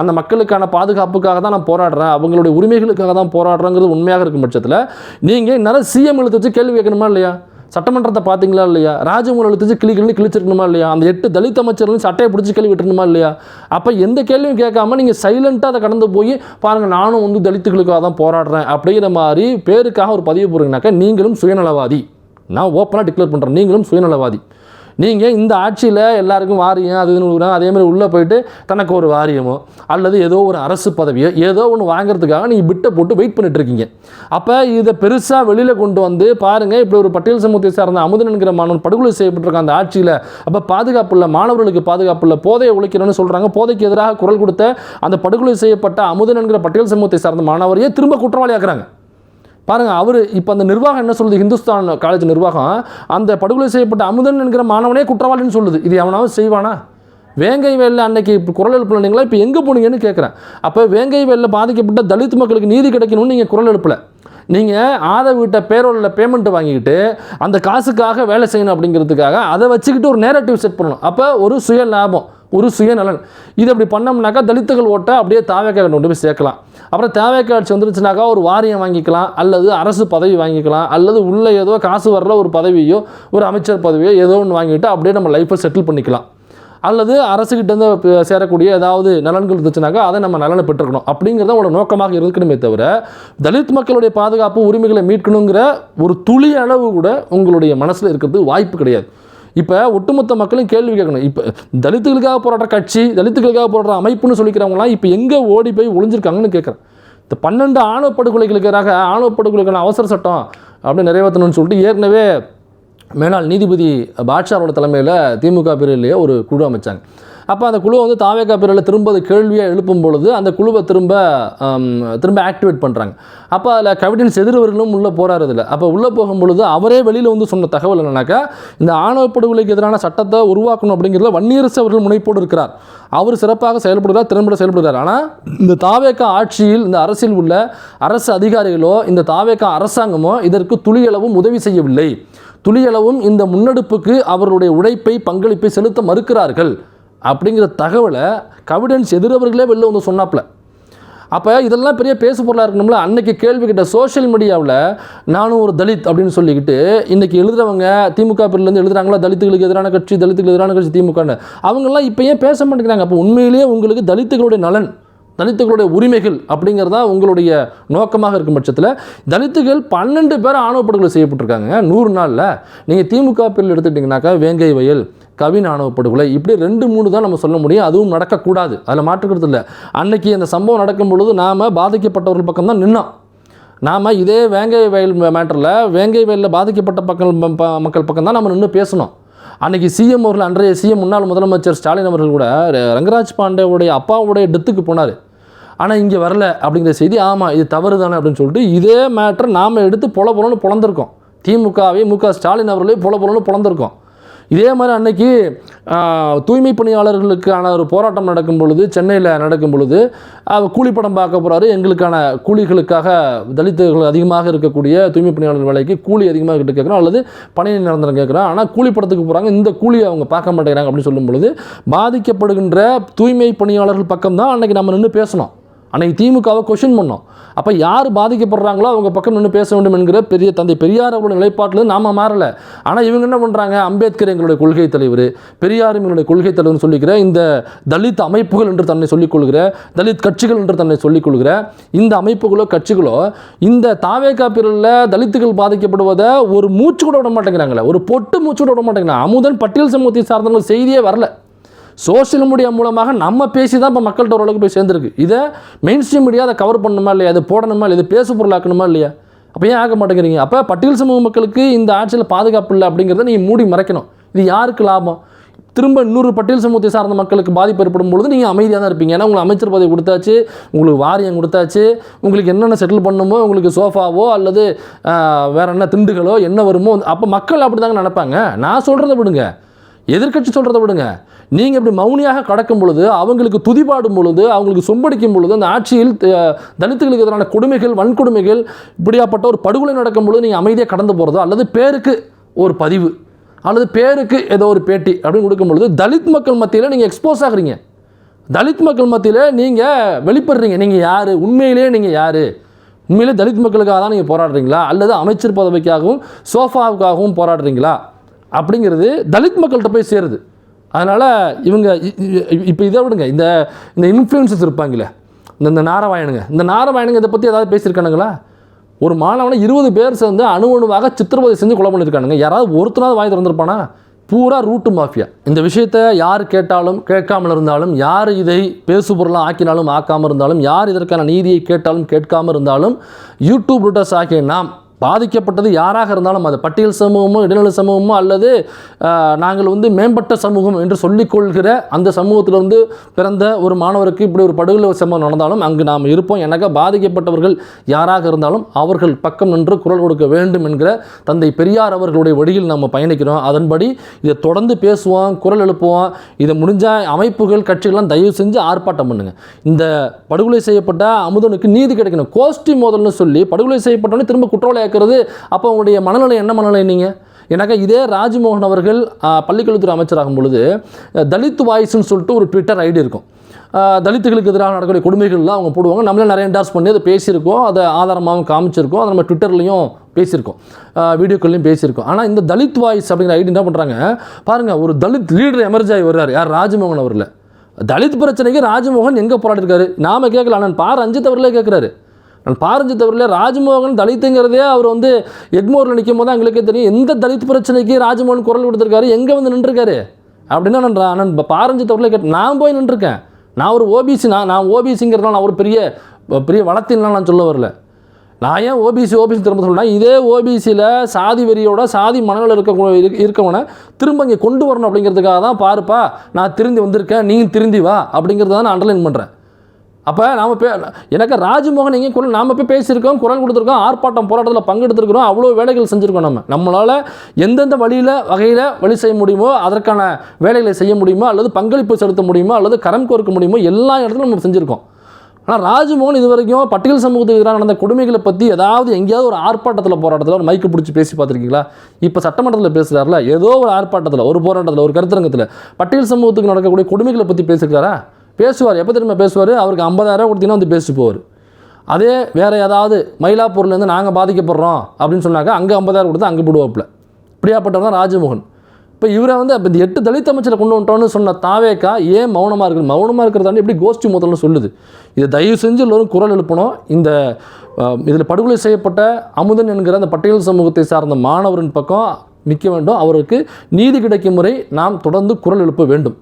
அந்த மக்களுக்கான பாதுகாப்புக்காக தான் நான் போராடுறேன், அவங்களுடைய உரிமைகளுக்காக தான் போராடுறேங்கிறது உண்மையாக இருக்கும் பட்சத்தில் நீங்கள் இந்நேரம் சிஎம் எழுத்து வச்சு கேள்வி கேட்கணுமா இல்லையா? சட்டமன்றத்தை பார்த்தீங்களா இல்லையா? ராஜமோகன் எழுத்து வச்சு கிழிச்சிருக்கணுமா இல்லையா? அந்த 8 தலித் அமைச்சர்களும் சட்டையை பிடிச்சி கேள்வி விட்டுருணுமா இல்லையா? அப்போ எந்த கேள்வியும் கேட்காம நீங்கள் சைலண்ட்டாக அதை கடந்து போய் பாருங்கள் நானும் வந்து தலித்துகளுக்காக தான் போராடுறேன் அப்படிங்கிற மாதிரி பேருக்காக ஒரு பதிவு போடுறீங்கனாக்கா நீங்களும் சுயநலவாதி. நான் ஓப்பனாக டிக்ளேர் பண்ணுறேன், நீங்களும் சுயநலவாதி. நீங்கள் இந்த ஆட்சியில் எல்லாருக்கும் வாரியம் அது இதுன்னு அதேமாதிரி உள்ளே போயிட்டு தனக்கு ஒரு வாரியமோ அல்லது ஏதோ ஒரு அரசு பதவியோ ஏதோ ஒன்று வாங்கிறதுக்காக நீங்கள் பிட்டை போட்டு வெயிட் பண்ணிட்டுருக்கீங்க. அப்போ இதை பெருசாக வெளியில் கொண்டு வந்து பாருங்கள், இப்படி ஒரு பட்டியல் சமூகத்தை சார்ந்த அமுதன் என்கிற மாணவன் படுகொலை செய்யப்பட்டிருக்க அந்த ஆட்சியில் அப்போ பாதுகாப்பு இல்லை, மாணவர்களுக்கு பாதுகாப்பு இல்லை, போதையை ஒழிக்கிறோன்னு சொல்கிறாங்க. போதைக்கு எதிராக குரல் கொடுத்த அந்த படுகொலை செய்யப்பட்ட அமுதன் என்கிற பட்டியல் சமூகத்தை சார்ந்த மாணவரையே திரும்ப குற்றவாளியாக்குறாங்க. பாருங்கள், அவர் இப்போ அந்த நிர்வாகம் என்ன சொல்லுது, ஹிந்துஸ்தான் காலேஜ் நிர்வாகம் அந்த படுகொலை செய்யப்பட்ட அமுதன் என்கிற மாணவனே குற்றவாளின்னு சொல்லுது. இது எவனாவது செய்வானா? வேங்கை வேலில் அன்னைக்கு இப்போ குரல் எழுப்பினீங்களா, இப்போ எங்கே போனீங்கன்னு கேட்குறேன். அப்போ வேங்கை வேலில் பாதிக்கப்பட்ட தலித் மக்களுக்கு நீதி கிடைக்கணும்னு நீங்கள் குரல் எழுப்பலை. நீங்கள் ஆதை வீட்டை பேரோலில் பேமெண்ட்டு வாங்கிக்கிட்டு அந்த காசுக்காக வேலை செய்யணும் அப்படிங்கிறதுக்காக அதை வச்சுக்கிட்டு ஒரு நேரட்டிவ் செட் பண்ணணும். அப்போ ஒரு சுய லாபம், ஒரு சுயநலன். இது அப்படி பண்ணோம்னாக்கா தலித்துகள் ஓட்ட அப்படியே தாவேக்கா கொண்டு போய் சேர்க்கலாம். அப்புறம் தாவேக்கா ஆட்சி வந்துருச்சுனாக்கா ஒரு வாரியம் வாங்கிக்கலாம், அல்லது அரசு பதவி வாங்கிக்கலாம், அல்லது உள்ள ஏதோ காசு வர்ற ஒரு பதவியோ ஒரு அமைச்சர் பதவியோ ஏதோ ஒன்று வாங்கிட்டு அப்படியே நம்ம லைஃப்பை செட்டில் பண்ணிக்கலாம். அல்லது அரசுகிட்டேருந்து சேரக்கூடிய ஏதாவது நலன்கள் இருந்துச்சுனாக்கா அதை நம்ம நலனை பெற்றுக்கணும் அப்படிங்கிறத உங்களோட நோக்கமாக இருக்கணுமே தவிர தலித் மக்களுடைய பாதுகாப்பு உரிமைகளை மீட்கணுங்கிற ஒரு துளி அளவு கூட உங்களுடைய மனசில் இருக்கிறது வாய்ப்பு கிடையாது. இப்போ ஒட்டுமொத்த மக்களும் கேள்வி கேட்கணும். இப்போ தலித்துகளுக்காக போராடுற கட்சி, தலித்துகளுக்காக போராடுற அமைப்புன்னு சொல்லிக்கிறவங்களாம் இப்போ எங்கே ஓடி போய் ஒளிஞ்சிருக்காங்கன்னு கேட்குறேன். இந்த 12 ஆணவ படுகொலைகளுக்காக ஆணவ படுகொலைக்கான அவசர சட்டம் அப்படி நிறைவேற்றணும்னு சொல்லிட்டு ஏற்கனவே மேலாள் நீதிபதி பாட்ஷாரோட தலைமையில் திமுக பிரிவிலேயே ஒரு குழு அமைச்சாங்க. அப்போ அந்த குழுவை வந்து தாவேகா பிரிவில் திரும்ப அது கேள்வியாக எழுப்பும் பொழுது அந்த குழுவை திரும்ப ஆக்டிவேட் பண்ணுறாங்க. அப்போ அதில் கவிடன்ஸ் எதிர்வர்களும் உள்ளே போகிறாரு. இதில் அப்போ உள்ளே போகும்பொழுது அவரே வெளியில் வந்து சொன்ன தகவல் என்னன்னாக்கா, இந்த ஆணவ படுகொலைக்கு எதிரான சட்டத்தை உருவாக்கணும் அப்படிங்கிறதுல வன்னியரசு அவர்கள் முனைப்போடு இருக்கிறார். அவர் சிறப்பாக செயல்படுகிறார், திறம்பட செயல்படுகிறார். ஆனால் இந்த தாவேகா ஆட்சியில் இந்த அரசில் உள்ள அரசு அதிகாரிகளோ இந்த தாவேகா அரசாங்கமோ இதற்கு துளியளவும் உதவி செய்யவில்லை. துளியளவும் இந்த முன்னெடுப்புக்கு அவர்களுடைய உழைப்பை பங்களிப்பை செலுத்த மறுக்கிறார்கள் அப்படிங்கிற தகவலை கவிடன்ஸ் எதிரவர்களே வெளில வந்து சொன்னாப்புல. அப்போ இதெல்லாம் பெரிய பேசு பொருளாக இருக்கணும்ல. அன்னைக்கு கேள்வி கிட்ட சோஷியல் மீடியாவில் நானும் ஒரு தலித் அப்படின்னு சொல்லிக்கிட்டு இன்றைக்கி எழுதுறவங்க திமுக பிரிலேருந்து எழுதுறாங்களா தலித்துகளுக்கு எதிரான கட்சி, தலித்துகளுக்கு எதிரான கட்சி திமுகன்னு, அவங்கெல்லாம் இப்போ ஏன் பேச மாட்டேங்கிறாங்க? அப்போ உண்மையிலேயே உங்களுக்கு தலித்துகளுடைய நலன், தலித்துகளுடைய உரிமைகள் அப்படிங்கிறதா உங்களுடைய நோக்கமாக இருக்கும் பட்சத்தில் தலித்துகள் 12 பேர் ஆணவ படுகொலை செய்யப்பட்டிருக்காங்க 100 நாளில். நீங்கள் திமுக பிரிவில் எடுத்துக்கிட்டிங்கனாக்கா வேங்கை வயல், கவின் ஆணவ படுகொலை, இப்படி 2-3 தான் நம்ம சொல்ல முடியும். அதுவும் நடக்கக்கூடாது, அதில் மாற்றுக்கிறது இல்லை. அன்னைக்கு அந்த சம்பவம் நடக்கும் பொழுது நாம் பாதிக்கப்பட்டவர்கள் பக்கம் தான் நின்னோம். நாம் இதே வேங்கை வயல் மேட்டரில் வேங்கை வயலில் பாதிக்கப்பட்ட மக்கள் பக்கம் தான் நம்ம நின்று பேசணும். அன்றைக்கி சிஎம் அவர்கள், அன்றைய சிஎம் முன்னாள் முதலமைச்சர் ஸ்டாலின் அவர்கள் கூட ரங்கராஜ் பாண்டேவுடைய அப்பாவுடைய டெத்துக்கு போனார். ஆனால் இங்கே வரல அப்படிங்கிற செய்தி, ஆமாம் இது தவறு தானே அப்படின்னு சொல்லிட்டு இதே மேட்டரை நாம் எடுத்து பொலன்னு பொழந்திருக்கோம். திமுகவே, மு க ஸ்டாலின் அவர்களே பொலன்னு பொழந்திருக்கோம். இதே மாதிரி அன்னைக்கு தூய்மை பணியாளர்களுக்கான ஒரு போராட்டம் நடக்கும் பொழுது, சென்னையில் நடக்கும் பொழுது கூலிப்படம் பார்க்க போகிறாரு. எங்களுக்கான கூலிகளுக்காக தலித்துகள் அதிகமாக இருக்கக்கூடிய தூய்மை பணியாளர் வேலைக்கு கூலி அதிகமாக கிட்ட கேட்குறோம், அல்லது பணி நிரந்தரம் கேட்குறோம். ஆனால் கூலி படத்துக்கு போகிறாங்க, இந்த கூலியை அவங்க பார்க்க மாட்டேங்கிறாங்க அப்படின்னு சொல்லும் பொழுது பாதிக்கப்படுகின்ற தூய்மை பணியாளர்கள் பக்கம் தான் அன்றைக்கி நம்ம நின்று பேசணும். அன்றைக்கி திமுகவை கொஷின் பண்ணோம். அப்போ யார் பாதிக்கப்படுறாங்களோ அவங்க பக்கம் நின்று பேச வேண்டும் என்கிற பெரிய தந்தை பெரியார் அவருடைய நிலைப்பாட்டில் நாம் மாறலை. ஆனால் இவங்க என்ன பண்ணுறாங்க, அம்பேத்கர் எங்களுடைய கொள்கை தலைவர், பெரியார் எங்களுடைய கொள்கை தலைவர்னு சொல்லிக்கிற இந்த தலித் அமைப்புகள் என்று தன்னை சொல்லிக்கொள்கிற, தலித் கட்சிகள் என்று தன்னை சொல்லிக்கொள்கிற இந்த அமைப்புகளோ கட்சிகளோ இந்த தாவேகா பிரிவில் தலித்துகள் பாதிக்கப்படுவதை ஒரு மூச்சு கூட விட மாட்டேங்கிறாங்களே, ஒரு பொட்டு மூச்சு கூட விட மாட்டேங்கிறாங்க. அமுதன் பட்டியல் சமூகத்தை சார்ந்தவங்க செய்தியே வரல. சோஷியல் மீடியா மூலமாக நம்ம பேசி தான் இப்போ மக்கள்கிட்ட ஓரளவுக்கு போய் சேர்ந்துருக்கு. இதை மெயின் ஸ்ட்ரீம் மீடியா அதை கவர் பண்ணணுமா இல்லையா, அதை போடணுமா இல்லை, இது பேசு பொருளாக்கணுமா இல்லையா? அப்போ ஏன் ஆக மாட்டேங்கிறீங்க? அப்போ பட்டியல் சமூக மக்களுக்கு இந்த ஆட்சியில் பாதுகாப்பு இல்லை அப்படிங்கிறத நீங்கள் மூடி மறைக்கணும். இது யாருக்கு லாபம்? திரும்ப இன்னொரு பட்டியல் சமூகத்தை சார்ந்த மக்களுக்கு பாதிப்பு ஏற்படும் பொழுது நீங்கள் அமைதியாக தான் இருப்பீங்க. ஏன்னா உங்களுக்கு அமைச்சர் பதவி கொடுத்தாச்சு, உங்களுக்கு வாரியம் கொடுத்தாச்சு, உங்களுக்கு என்னென்ன செட்டில் பண்ணுமோ, உங்களுக்கு சோஃபாவோ அல்லது வேறு என்ன திண்டுகளோ என்ன வருமோ, அப்போ மக்கள் அப்படி தாங்க நினைப்பாங்க. நான் சொல்கிறத விடுங்க, எதிர்க்கட்சி சொல்கிறத விடுங்க. நீங்கள் இப்படி மௌனியாக கடக்கும் பொழுது, அவங்களுக்கு துதிபாடும் பொழுது, அவங்களுக்கு சொம்படிக்கும் பொழுது, அந்த ஆட்சியில் தலித்துகளுக்கு எதிரான கொடுமைகள், வன்கொடுமைகள், இப்படியாப்பட்ட ஒரு படுகொலை நடக்கும் பொழுது நீங்கள் அமைதியாக கடந்து போகிறதோ, அல்லது பேருக்கு ஒரு பதிவு அல்லது பேருக்கு ஏதோ ஒரு பேட்டி அப்படின்னு கொடுக்கும் பொழுது தலித் மக்கள் மத்தியில் நீங்கள் எக்ஸ்போஸ் ஆகுறீங்க. தலித் மக்கள் மத்தியில் நீங்கள் வெளிப்படுறீங்க. நீங்கள் யார், உண்மையிலே நீங்கள் யார், உண்மையிலே தலித் மக்களுக்காக தான் நீங்கள் போராடுறீங்களா, அல்லது அமைச்சர் பதவிக்காகவும் சோஃபாவுக்காகவும் போராடுறீங்களா அப்படிங்கிறது தலித் மக்கள்கிட்ட போய் சேருது. அதனால் இவங்க இப்போ இதை விடுங்க, இந்த இன்ஃப்ளூயன்சஸ் இருப்பாங்களே, இந்த நாராயணங்க இதை பற்றி ஏதாவது பேசியிருக்கானுங்களா? ஒரு மாணவனை 20 பேர் சேர்ந்து அணுவாக சித்திரவதை செஞ்சு கொலை பண்ணியிருக்கானுங்க. யாராவது ஒருத்தனாவது வாய் திறந்துருப்பானா? பூரா ரூட்டு மாஃபியா. இந்த விஷயத்தை யார் கேட்டாலும் கேட்காமல் இருந்தாலும், யார் இதை பேசுபொருளாக ஆக்கினாலும் ஆக்காமல் இருந்தாலும், யார் இதற்கான நீதியை கேட்டாலும் கேட்காமல் இருந்தாலும், யூடியூப் ரூட்டர்ஸ் ஆகிய நாம் பாதிக்கப்பட்டது யாராக இருந்தாலும், அது பட்டியல் சமூகமோ இடைநிலை சமூகமோ அல்லது நாங்கள் மேம்பட்ட சமூகம் என்று சொல்லிக்கொள்கிற அந்த சமூகத்திலிருந்து பிறந்த ஒரு மாணவருக்கு இப்படி ஒரு படுகொலை சம்பவம் நடந்தாலும் அங்கு நாம் இருப்போம். எனக்கு பாதிக்கப்பட்டவர்கள் யாராக இருந்தாலும் அவர்கள் பக்கம் நின்று குரல் கொடுக்க வேண்டும் என்கிற தந்தை பெரியார் அவர்களுடைய வழியில் நம்ம பயணிக்கிறோம். அதன்படி இதை தொடர்ந்து பேசுவோம், குரல் எழுப்புவோம். இதை முடிஞ்ச அமைப்புகள் கட்சிகள்லாம் தயவு செஞ்சு ஆர்ப்பாட்டம் பண்ணுங்கள். இந்த படுகொலை செய்யப்பட்ட அமுதனுக்கு நீதி கிடைக்கணும். கோஷ்டி மோதல்னு சொல்லி படுகொலை செய்யப்பட்டவனே திரும்ப குற்றவாளி ஆக்கிறது, அப்போ உங்களுடைய மனநிலை என்ன மனநிலை? நீங்கள் எனக்கு இதே ராஜ்மோகன் அவர்கள் பள்ளிக்கல்வித்துறை அமைச்சராகும் பொழுது தலித் வாய்ஸ்ன்னு சொல்லிட்டு ஒரு ட்விட்டர் ஐடி இருக்கும். தலித்துகளுக்கு எதிராக நடக்கக்கூடிய கொடுமைகள்லாம் அவங்க போடுவாங்க. நம்மளே நிறைய என்டார்ஸ் பண்ணி அதை பேசியிருக்கோம், அதை ஆதாரமாகவும் காமிச்சிருக்கோம், அதை நம்ம ட்விட்டர்லையும் பேசியிருக்கோம், வீடியோக்கள்லையும் பேசியிருக்கோம். ஆனால் இந்த தலித் வாய்ஸ் அப்படிங்கிற ஐடி என்ன பண்ணுறாங்க பாருங்கள், ஒரு தலித் லீடர் எமர்ஜ் ஆகி வர்றார். யார்? ராஜ்மோகன் அவர்கள். தலித் பிரச்சனைக்கு ராஜ்மோகன் எங்கே போராடிருக்காரு? நாம் கேட்கல, ஆனால் ரஞ்சித் அவர்களே கேட்குறாரு. ரஞ்சித் அவர்களே ராஜ்மோகன் தலித்துங்கிறதே அவர் எக்மோரில் நிற்கும் போது எங்களுக்கே தெரியும் எந்த தலித் பிரச்சனைக்கு ராஜ்மோகன் குரல் கொடுத்துருக்காரு, எங்கே நின்றுருக்காரு அப்படின்னா நான் ரஞ்சித் அவர்களே கேட்டு நான் போய் நின்றுருக்கேன். நான் ஒரு ஓபிசி, நான் ஓபிசிங்கிறதுனால நான் ஒரு பெரிய வளத்தின்லாம் நான் சொல்ல வரல. நான் ஏன் ஓபிசி திரும்ப சொல்கிறேன், இதே ஓபிசியில் சாதி வெறியோட சாதி மனநிலை இருக்கவனை திரும்ப இங்கே கொண்டு வரணும் அப்படிங்கிறதுக்காக தான் பாருப்பா நான் திருந்தி வந்திருக்கேன், நீ திருந்தி வா அப்படிங்கிறத தான் நான் அண்டர்லைன் பண்ணுறேன். அப்போ நாம் எனக்கு ராஜ்மோகன் எங்கே குரல் நாம் போய் பேசியிருக்கோம், குரல் கொடுத்துருக்கோம், ஆர்ப்பாட்டம் போராட்டத்தில் பங்கெடுத்துருக்கிறோம், அவ்வளோ வேலைகள் செஞ்சுருக்கோம். நம்மளால் எந்தெந்த வகையில் வழி செய்ய முடியுமோ அதற்கான வேலைகளை செய்ய முடியுமோ, அல்லது பங்களிப்பு செலுத்த முடியுமோ, அல்லது கரம் கோர்க்க முடியுமோ எல்லா இடத்துலையும் நம்ம செஞ்சுருக்கோம். ஆனால் ராஜ்மோகன் இது வரைக்கும் பட்டியல் சமூகத்துக்கு எதிராக நடந்த கொடுமைகளை பற்றி ஏதாவது எங்கேயாவது ஒரு ஆர்ப்பாட்டத்தில் போராட்டத்தில் ஒரு மைக்கு பிடிச்சி பேசி பார்த்துருக்கீங்களா? இப்போ சட்டமன்றத்தில் பேசுகிறார்ல, ஏதோ ஒரு ஆர்ப்பாட்டத்தில், ஒரு போராட்டத்தில், ஒரு கருத்தரங்கத்தில் பட்டியல் சமூகத்துக்கு நடக்கக்கூடிய கொடுமைகளை பற்றி பேசியிருக்காரா? பேசுவார். எப்போ திரும்ப பேசுவார்? அவருக்கு 50,000 கொடுத்தீங்கன்னா பேசிட்டு போவார். அதே வேறு ஏதாவது மயிலாப்பூர்லேருந்து நாங்கள் பாதிக்கப்படுறோம் அப்படின்னு சொன்னாக்க அங்கே 50,000 கொடுத்து அங்கே போடுவாப்பில். இப்படியாப்பட்டவர் தான் ராஜ்மோகன். இப்போ இவரை இப்போ இந்த 8 தலித் அமைச்சரை கொண்டு வந்துட்டோன்னு சொன்ன தாவேக்கா ஏன் மௌனமாக இருக்குது? மௌனமாக இருக்கிறதாண்டி எப்படி கோஷ்டி மோதல்னு சொல்லுது? இதை தயவு செஞ்சு எல்லோரும் குரல் எழுப்பணும். இதில் படுகொலை செய்யப்பட்ட அமுதன் என்கிற அந்த பட்டியல் சமூகத்தை சார்ந்த மாணவரின் பக்கம் நிற்க வேண்டும். அவருக்கு நீதி கிடைக்கும் முறை நாம் தொடர்ந்து குரல் எழுப்ப வேண்டும்.